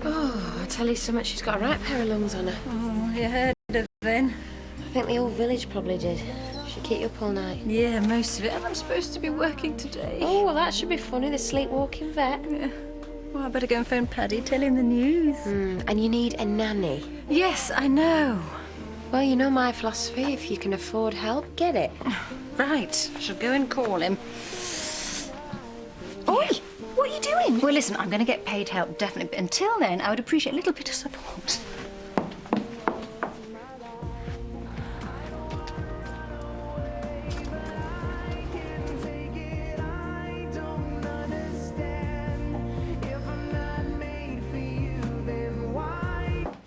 Oh, I tell you so much, she's got a right pair of lungs on her. Oh, you heard of then? I think the whole village probably did. She'd keep you up all night. Yeah, most of it. And I'm supposed to be working today. Oh, well, that should be funny, the sleepwalking vet. Yeah. Well, I better go and phone Paddy, tell him the news. And you need a nanny. Yes, I know. Well, you know my philosophy. If you can afford help, get it. Right, I shall go and call him. Oi! What are you doing? Well, listen, I'm going to get paid help, definitely. But until then, I would appreciate a little bit of support.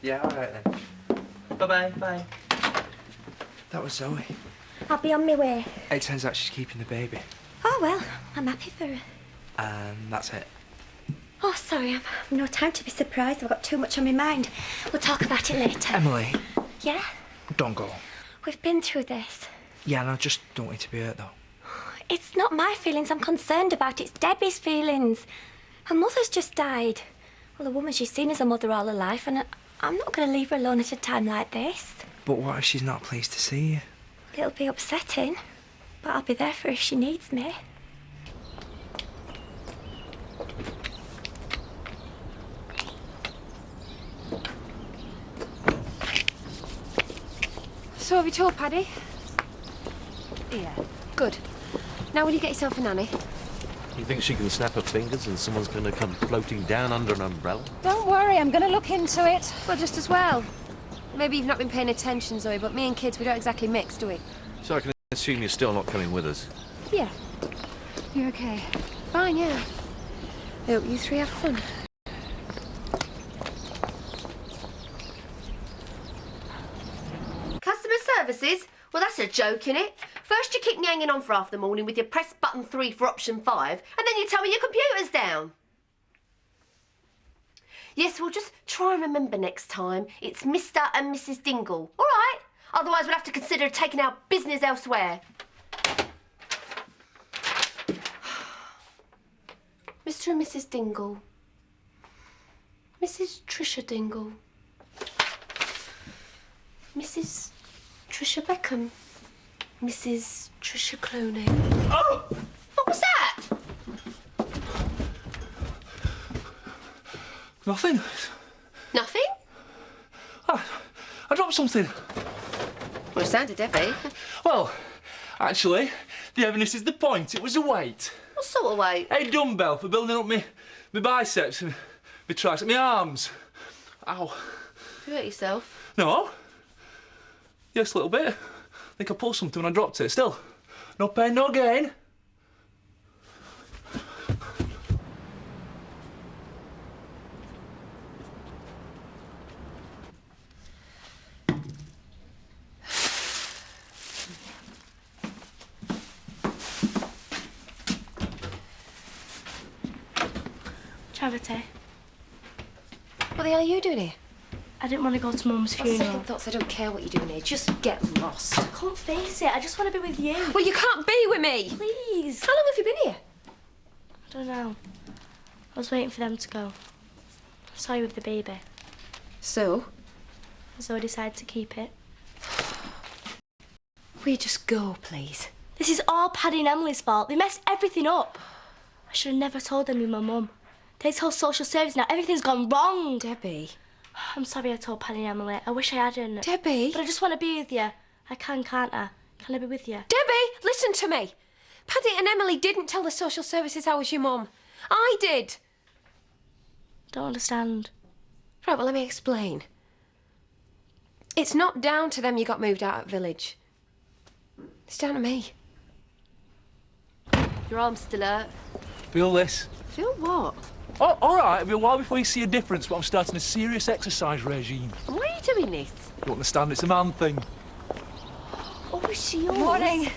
Yeah, all right then. Bye-bye, bye. That was Zoe. I'll be on my way. It turns out she's keeping the baby. Oh, well, I'm happy for her. And that's it. Oh, sorry, I've no time to be surprised. I've got too much on my mind. We'll talk about it later. Emily, Yeah? don't go. We've been through this. Yeah, and I just don't want you to be hurt, though. It's not my feelings I'm concerned about. It's Debbie's feelings. Her mother's just died. Well, a woman she's seen as a mother all her life, and I'm not going to leave her alone at a time like this. But what if she's not pleased to see you? It'll be upsetting, but I'll be there for her if she needs me. So have you told Paddy? Yeah. Good. Now will you get yourself a nanny? You think she can snap her fingers and someone's going to come floating down under an umbrella? Don't worry, I'm going to look into it. Well, just as well. Maybe you've not been paying attention, Zoe, but me and kids, we don't exactly mix, do we? So I can assume you're still not coming with us. Yeah. You're okay. Fine, yeah. I hope you three have fun. Customer services? Well, that's a joke, innit? First you keep me hanging on for half the morning with your press button 3 for option 5, and then you tell me your computer's down. Yes, we'll just try and remember next time it's Mr. and Mrs. Dingle, all right? Otherwise we'll have to consider taking our business elsewhere. Mr. and Mrs. Dingle. Mrs. Trisha Dingle. Mrs. Trisha Beckham. Mrs. Trisha Clooney. Oh! What was that? Nothing. Nothing? I dropped something. Well, it sounded heavy. Well, actually, the heaviness is the point. It was a weight. What sort of weight? A dumbbell for building up my biceps and my triceps, my arms. Ow. You hurt yourself? No. Yes, a little bit. I think I pulled something when I dropped it. Still, no pain, no gain. Charity, What the hell are you doing here? I didn't want to go to Mum's On funeral. second thoughts, I don't care what you're doing here. Just get lost. I can't face it. I just want to be with you. Well, you can't be with me. Please. How long have you been here? I don't know. I was waiting for them to go. I saw you with the baby. So? So I decided to keep it. Will you just go, please? This is all Paddy and Emily's fault. They messed everything up. I should have never told them you're my mum. They told social service now. Everything's gone wrong. Debbie. I'm sorry I told Paddy and Emily. I wish I hadn't. Debbie. But I just want to be with you. I can, can't I? Can I be with you? Debbie, listen to me. Paddy and Emily didn't tell the social services I was your mum. I did. Don't understand. Right, well, let me explain. It's not down to them you got moved out of village. It's down to me. Your arm's still hurt. Feel this? Feel what? Oh, all right. It'll be a while before you see a difference, but I'm starting a serious exercise regime. And why are you doing this? You understand? It's a man thing. Oh, is she yours? Morning.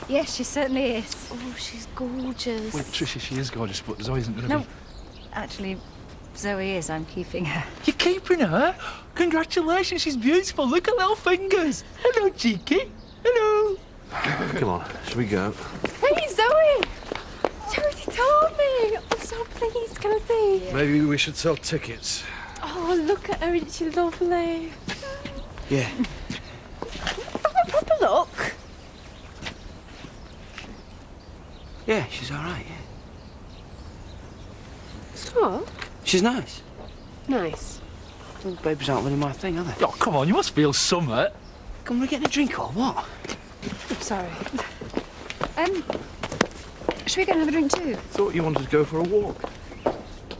Yes, she certainly is. Oh, she's gorgeous. Well, Tricia, she is gorgeous, but Zoe isn't going to No, be. actually, Zoe is. I'm keeping her. You're keeping her? Congratulations, she's beautiful. Look at little fingers. Hello, cheeky. Hello. Come on, shall we go? Hey, Zoe! Charity told me. I'm so pleased. Can I see? Maybe we should sell tickets. Oh, look at her. Isn't she lovely? Yeah. Have a proper look. Yeah, she's all right, yeah. What? She's nice. Nice. Well, babies aren't really my thing, are they? Oh, come on, you must feel somewhat. Come on, we're getting a drink or what? I'm sorry. Should we go and have a drink too? Thought you wanted to go for a walk.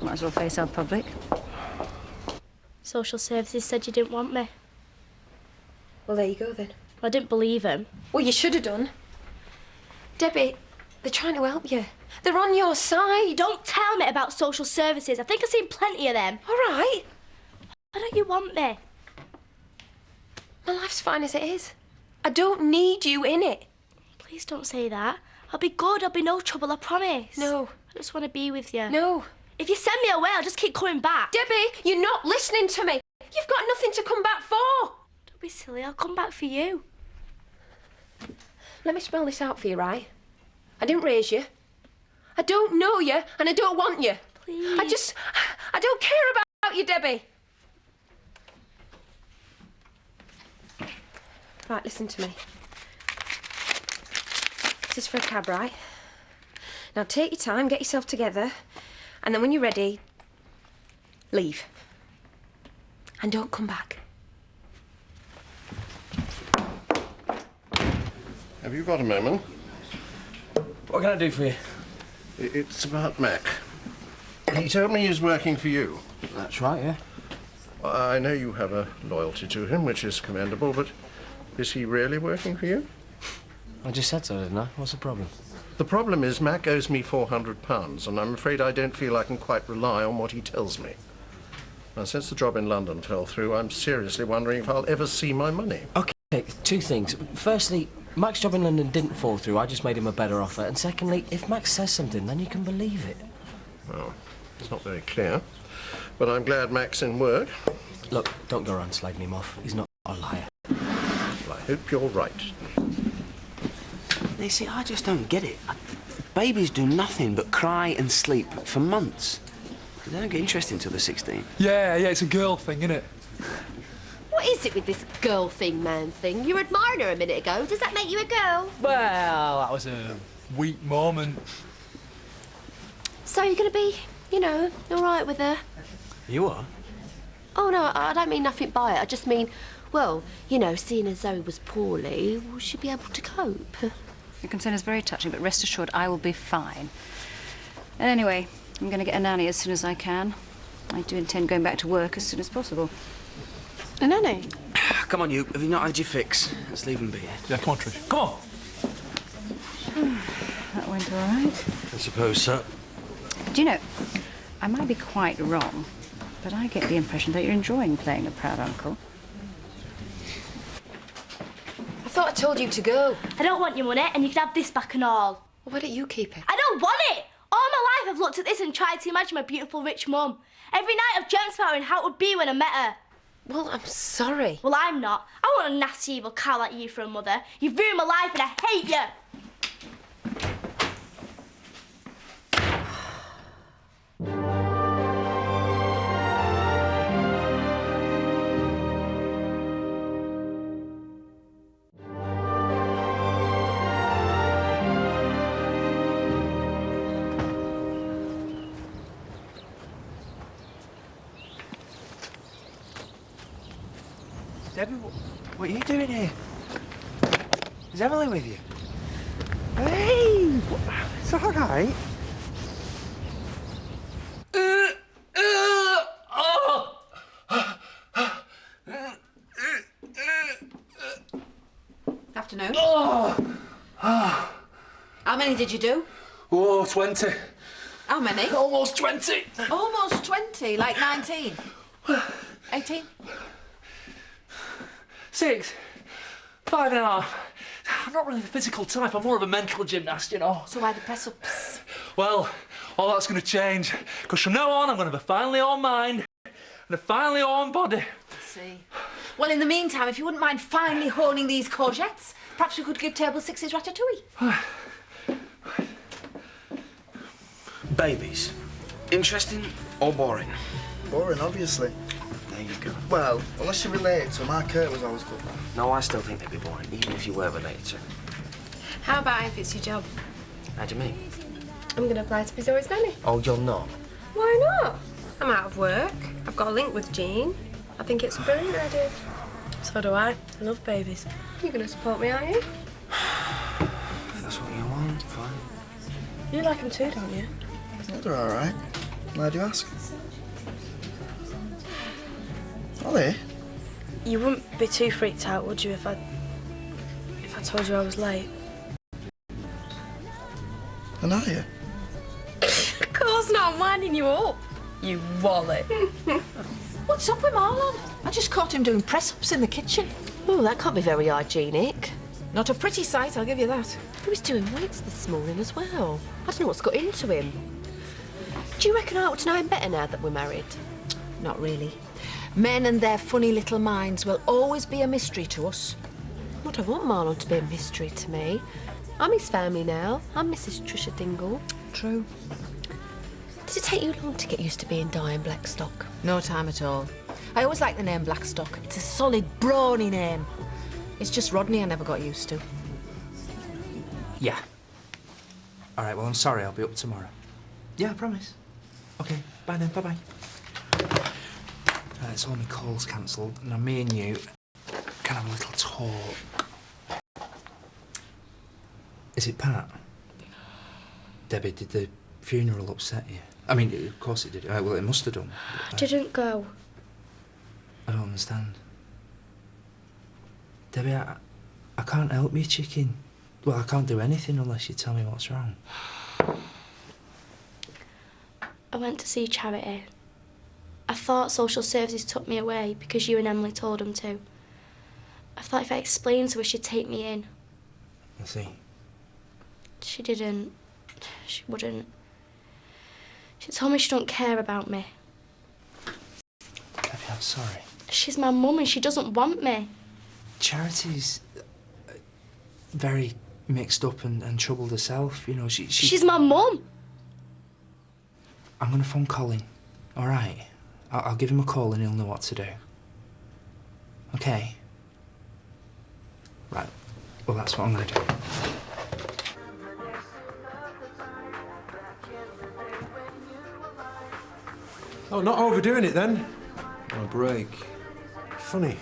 Might as well face our public. Social services said you didn't want me. Well, there you go then. I didn't believe him. Well, you should have done. Debbie, they're trying to help you. They're on your side. Don't tell me about social services. I think I've seen plenty of them. All right. Why don't you want me? My life's fine as it is. I don't need you in it. Please don't say that. I'll be good. I'll be no trouble, I promise. No. I just want to be with you. No. If you send me away, I'll just keep coming back. Debbie, you're not listening to me. You've got nothing to come back for. Don't be silly. I'll come back for you. Let me spell this out for you, right? I didn't raise you. I don't know you, and I don't want you. Please. I don't care about you, Debbie. Right, listen to me. This is for a cab, right? Now take your time, get yourself together, and then when you're ready, leave. And don't come back. Have you got a moment? What can I do for you? It's about Mac. He told me he's working for you. That's right, yeah. I know you have a loyalty to him, which is commendable, but is he really working for you? I just said so, didn't I? What's the problem? The problem is Mac owes me £400, and I'm afraid I don't feel I can quite rely on what he tells me. Now, since the job in London fell through, I'm seriously wondering if I'll ever see my money. Okay, two things. Firstly, Mac's job in London didn't fall through. I just made him a better offer. And secondly, if Max says something, then you can believe it. Well, it's not very clear, but I'm glad Mac's in work. Look, don't go around slagging him off. He's not a liar. Well, I hope you're right. You see, I just don't get it. Babies do nothing but cry and sleep for months. They don't get interested until they're 16. Yeah, it's a girl thing, innit? What is it with this girl thing, man thing? You were admiring her a minute ago. Does that make you a girl? Well, that was a weak moment. So you're going to be, all right with her? You are? Oh, no, I don't mean nothing by it. I just mean, well, seeing as Zoe was poorly, will she be able to cope? Your concern is very touching, but rest assured I will be fine. And anyway, I'm going to get a nanny as soon as I can. I do intend going back to work as soon as possible. A nanny? Come on, you. Have you not had your fix? Let's leave him be. Yeah, come on, Trish. Come on. That went all right. I suppose so. Do you know, I might be quite wrong, but I get the impression that you're enjoying playing a proud uncle. I thought I told you to go. I don't want your money, and you can have this back and all. Well, why don't you keep it? I don't want it! All my life I've looked at this and tried to imagine my beautiful rich mum. Every night I've dreamt about her and how it would be when I met her. Well, I'm sorry. Well, I'm not. I want a nasty evil cow like you for a mother. You've ruined my life and I hate you! Debbie, what are you doing here? Is Emily with you? Hey! It's all right. afternoon. Oh! How many did you do? Oh, 20. How many? Almost 20. Almost 20, like 19. 18? 6. 5.5. I'm not really the physical type, I'm more of a mental gymnast, you know. So why the press-ups? Well, all that's going to change, because from now on I'm going to have a finely owned mind and a finely owned body. I see. Well, in the meantime, if you wouldn't mind finally honing these courgettes, perhaps we could give table 6's ratatouille. Babies. Interesting or boring? Boring, obviously. There you go. Well, unless you're related to 'em, our Kurt was always good. No, I still think they'd be boring, even if you were related to. How about if it's your job? How do you mean? I'm going to apply to be Zoe's nanny. Oh, you're not? Why not? I'm out of work. I've got a link with Jean. I think it's a brilliant idea. So do I. I love babies. You're going to support me, aren't you? If that's what you want, fine. You like them too, don't you? Yeah, they're all right. Why do you ask? Ollie? You wouldn't be too freaked out, would you, if I told you I was late? And are you? Of course not, I'm winding you up. You wallet. What's up with Marlon? I just caught him doing press-ups in the kitchen. Oh, that can't be very hygienic. Not a pretty sight, I'll give you that. He was doing weights this morning as well. I don't know what's got into him. Do you reckon I ought to know him better now that we're married? Not really. Men and their funny little minds will always be a mystery to us. I don't want Marlon to be a mystery to me. I'm his family now. I'm Mrs. Trisha Dingle. True. Did it take you long to get used to being Diane Blackstock? No time at all. I always like the name Blackstock. It's a solid, brawny name. It's just Rodney I never got used to. Yeah. All right, well, I'm sorry. I'll be up tomorrow. Yeah, I promise. OK, bye then. Bye-bye. It's all my calls cancelled. Now, me and you can have a little talk. Is it Pat? Debbie, did the funeral upset you? I mean, of course it did. Well, it must have done. I didn't go. I don't understand. Debbie, I can't help you, chicken. Well, I can't do anything unless you tell me what's wrong. I went to see Charity. I thought social services took me away because you and Emily told them to. I thought if I explained to her, she'd take me in. I see. She didn't. She wouldn't. She told me she don't care about me. Debbie, I'm sorry. She's my mum and she doesn't want me. Charity's very mixed up and troubled herself, you know. She's my mum. I'm going to phone Colin, all right? I'll give him a call and he'll know what to do. OK? Right. Well, that's what I'm going to do. Oh, not overdoing it then. On a break. Funny.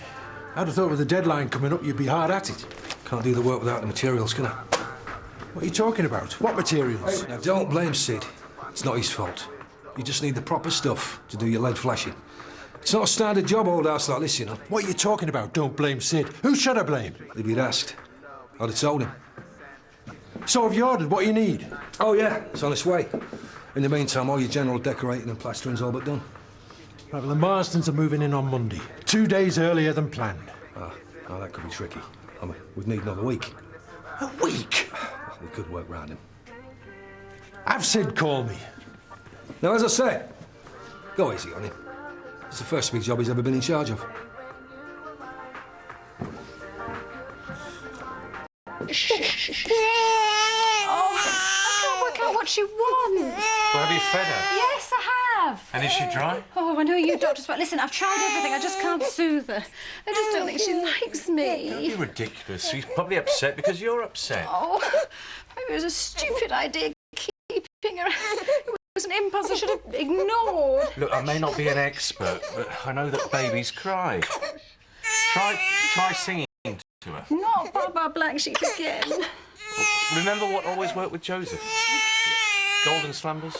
I'd have thought with the deadline coming up, you'd be hard at it. Can't do the work without the materials, can I? What are you talking about? What materials? Now, don't blame Sid. It's not his fault. You just need the proper stuff to do your lead flashing. It's not a standard job, old ass like this, you know. What are you talking about? Don't blame Sid. Who should I blame? If you'd asked, I'd have told him. So have you ordered what you need? Oh, yeah. It's on its way. In the meantime, all your general decorating and plastering's all but done. Right, well, the Marstons are moving in on Monday. 2 days earlier than planned. Ah, now that could be tricky. I mean, we'd need another week. A week? We could work round him. Have Sid call me. Now, as I say, go easy on him. It's the first big job he's ever been in charge of. Oh, I can't work out what she wants. Well, have you fed her? Yes, I have. And is she dry? Oh, I know you doctors, but listen, I've tried everything. I just can't soothe her. I just don't think she likes me. Don't be ridiculous. She's probably upset because you're upset. Oh, maybe it was a stupid idea keeping her. It was an impulse I should have ignored. Look, I may not be an expert, but I know that babies cry. Try singing to her. Not Baba Black Sheep again. Remember what always worked with Joseph? Golden Slumbers?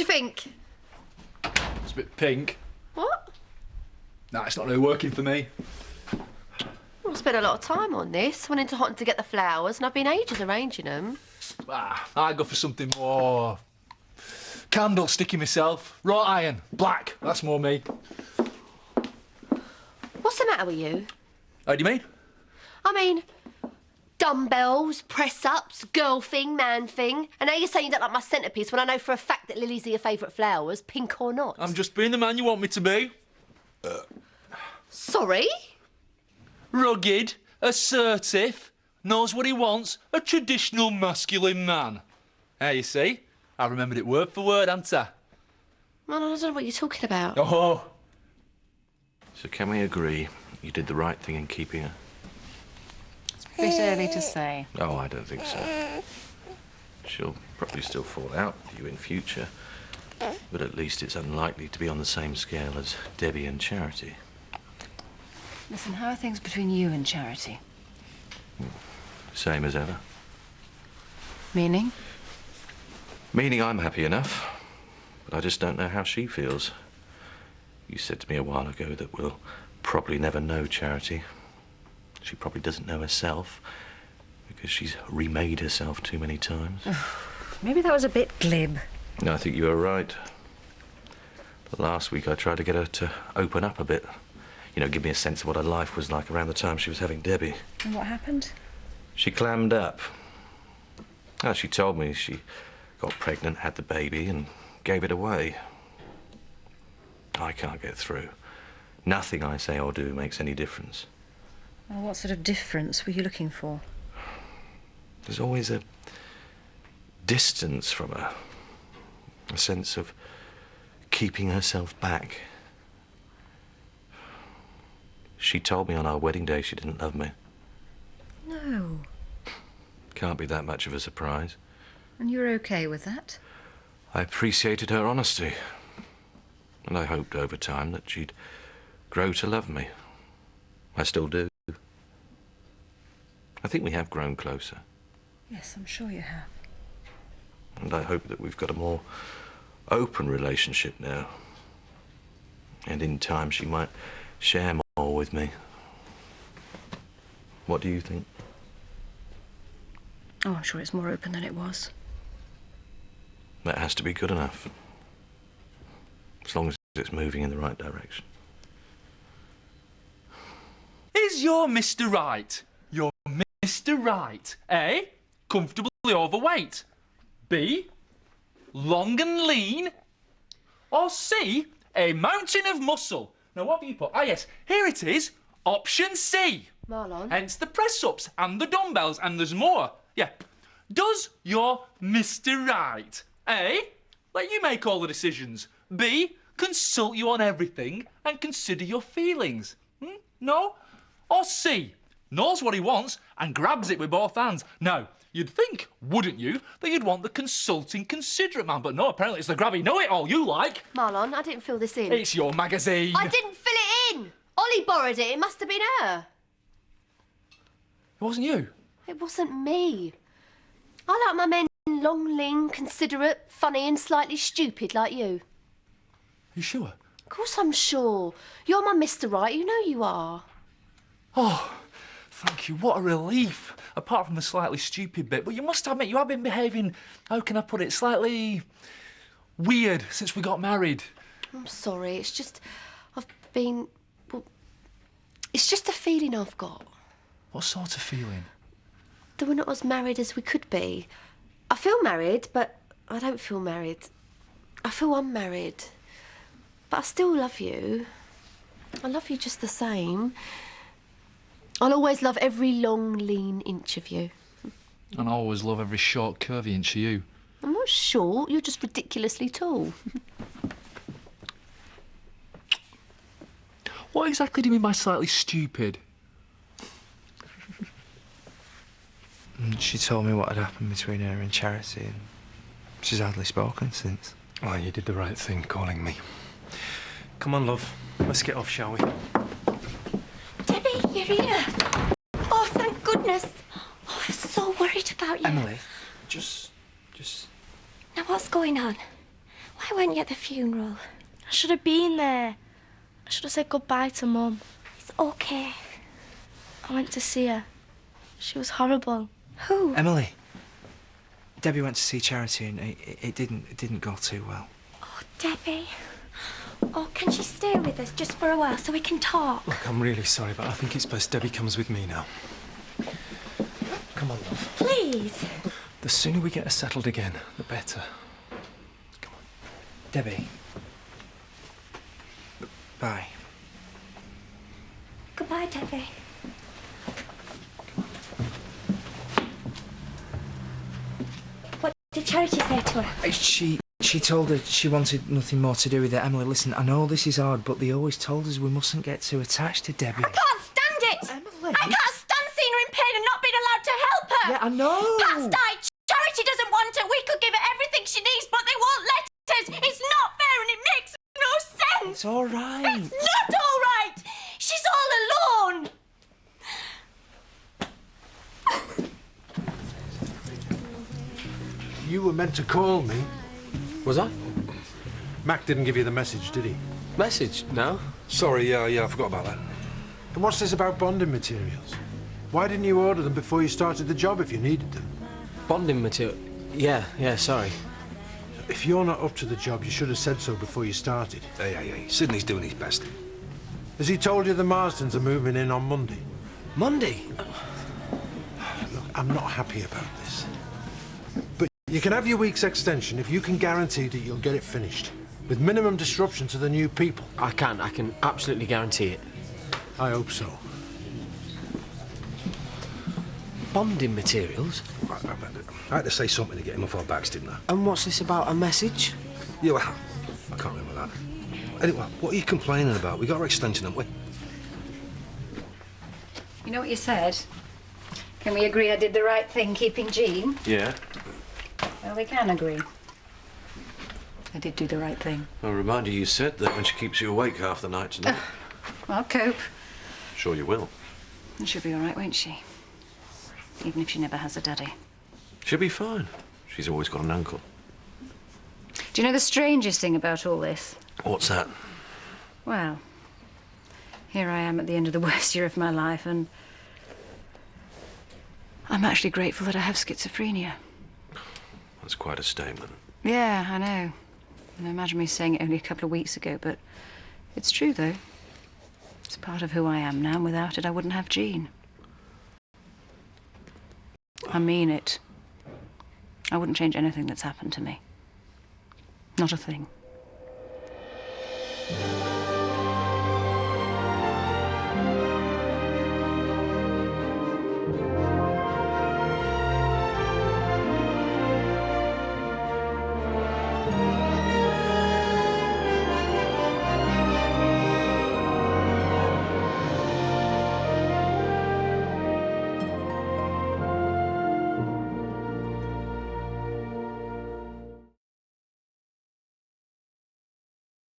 do you think? It's a bit pink. What? Nah, it's not really working for me. Well, I spent a lot of time on this. Went into Houghton to get the flowers, and I've been ages arranging them. I'd go for something more candlesticky myself. Wrought iron, black. That's more me. What's the matter with you? How do you mean? I mean, dumbbells, press-ups, girl thing, man thing. And now you're saying you don't like my centrepiece when I know for a fact that lilies are your favourite flowers, pink or not. I'm just being the man you want me to be. Sorry? Rugged, assertive, knows what he wants, a traditional masculine man. There, you see? I remembered it word for word, haven't I? Man, I don't know what you're talking about. Oh. So can we agree you did the right thing in keeping her? It's a bit early to say. Oh, I don't think so. She'll probably still fall out with you in future, but at least it's unlikely to be on the same scale as Debbie and Charity. Listen, how are things between you and Charity? Same as ever. Meaning? Meaning I'm happy enough, but I just don't know how she feels. You said to me a while ago that we'll probably never know Charity. She probably doesn't know herself because she's remade herself too many times. Maybe that was a bit glib. No, I think you were right. But last week I tried to get her to open up a bit. You know, give me a sense of what her life was like around the time she was having Debbie. And what happened? She clammed up. Oh, she told me she got pregnant, had the baby, and gave it away. I can't get through. Nothing I say or do makes any difference. Well, what sort of difference were you looking for? There's always a distance from her. A sense of keeping herself back. She told me on our wedding day she didn't love me. No. Can't be that much of a surprise. And you're okay with that? I appreciated her honesty. And I hoped over time that she'd grow to love me. I still do. I think we have grown closer. Yes, I'm sure you have. And I hope that we've got a more open relationship now. And in time she might share more with me. What do you think? Oh, I'm sure it's more open than it was. That has to be good enough. As long as it's moving in the right direction. Is your Mr. Right? Your Mr. Right. A, comfortably overweight. B, long and lean. Or C, a mountain of muscle. Now, what have you put? Ah, yes, here it is. Option C. Marlon. Hence the press-ups and the dumbbells, and there's more. Yeah. Does your Mr. Right, A, let you make all the decisions, B, consult you on everything and consider your feelings? No? Or C, knows what he wants and grabs it with both hands? Now, you'd think, wouldn't you, that you'd want the consulting, considerate man, but no, apparently it's the grabby know-it-all you like. Marlon, I didn't fill this in. It's your magazine. I didn't fill it in! Ollie borrowed it. It must have been her. It wasn't you? It wasn't me. I like my men long, lean, considerate, funny and slightly stupid like you. You sure? Of course I'm sure. You're my Mr. Right. You know you are. Oh, thank you. What a relief. Apart from the slightly stupid bit. But you must admit, you have been behaving, how can I put it, slightly weird since we got married. I'm sorry. It's just, I've been, well, it's just a feeling I've got. What sort of feeling? That we're not as married as we could be. I feel married, but I don't feel married. I feel unmarried. But I still love you. I love you just the same. I'll always love every long, lean inch of you. And I always love every short, curvy inch of you. I'm not short, you're just ridiculously tall. What exactly do you mean by slightly stupid? She told me what had happened between her and Charity, and she's hardly spoken since. Well, you did the right thing calling me. Come on, love. Let's get off, shall we? Debbie, you're here. Oh, thank goodness. Oh, I was so worried about you. Emily, just... Now, what's going on? Why weren't you at the funeral? I should have been there. I should have said goodbye to Mum. It's okay. I went to see her. She was horrible. Who? Emily. Debbie went to see Charity and it didn't go too well. Oh, Debbie. Oh, can she stay with us just for a while so we can talk? Look, I'm really sorry, but I think it's best Debbie comes with me now. Come on, love. Please. The sooner we get her settled again, the better. Come on. Debbie. Bye. Goodbye, Debbie. What did Charity say to her? She told her she wanted nothing more to do with it. Emily, listen, I know this is hard, but they always told us we mustn't get too attached to Debbie. I can't stand it! Emily! I can't stand seeing her in pain and not being allowed to help her! Yeah, I know! Pat's died! Charity doesn't want her! We could give her everything she needs, but they won't let us! It's not fair and it makes no sense! It's all right. It's not all right! She's all alone! You were meant to call me. Was I? Mac didn't give you the message, did he? Message? No. Sorry, yeah, I forgot about that. And what's this about bonding materials? Why didn't you order them before you started the job if you needed them? Bonding material? Yeah, sorry. If you're not up to the job, you should have said so before you started. Hey, Sydney's doing his best. Has he told you the Marstons are moving in on Monday? Monday? Look, I'm not happy about this. But you can have your week's extension if you can guarantee that you'll get it finished, with minimum disruption to the new people. I can absolutely guarantee it. I hope so. Bonding materials? I had to say something to get him off our backs, didn't I? And what's this about, a message? Yeah, well, I can't remember that. Anyway, what are you complaining about? We got our extension, haven't we? You know what you said? Can we agree I did the right thing keeping Jean? Yeah. Well, we can agree. I did do the right thing. I'll remind you said that when she keeps you awake half the night tonight. I'll cope. Sure you will. And she'll be all right, won't she? Even if she never has a daddy. She'll be fine. She's always got an uncle. Do you know the strangest thing about all this? What's that? Well, here I am at the end of the worst year of my life, and I'm actually grateful that I have schizophrenia. That's quite a statement. Yeah, I know. And imagine me saying it only a couple of weeks ago, but it's true, though. It's part of who I am now, and without it, I wouldn't have Jean. I mean it. I wouldn't change anything that's happened to me. Not a thing.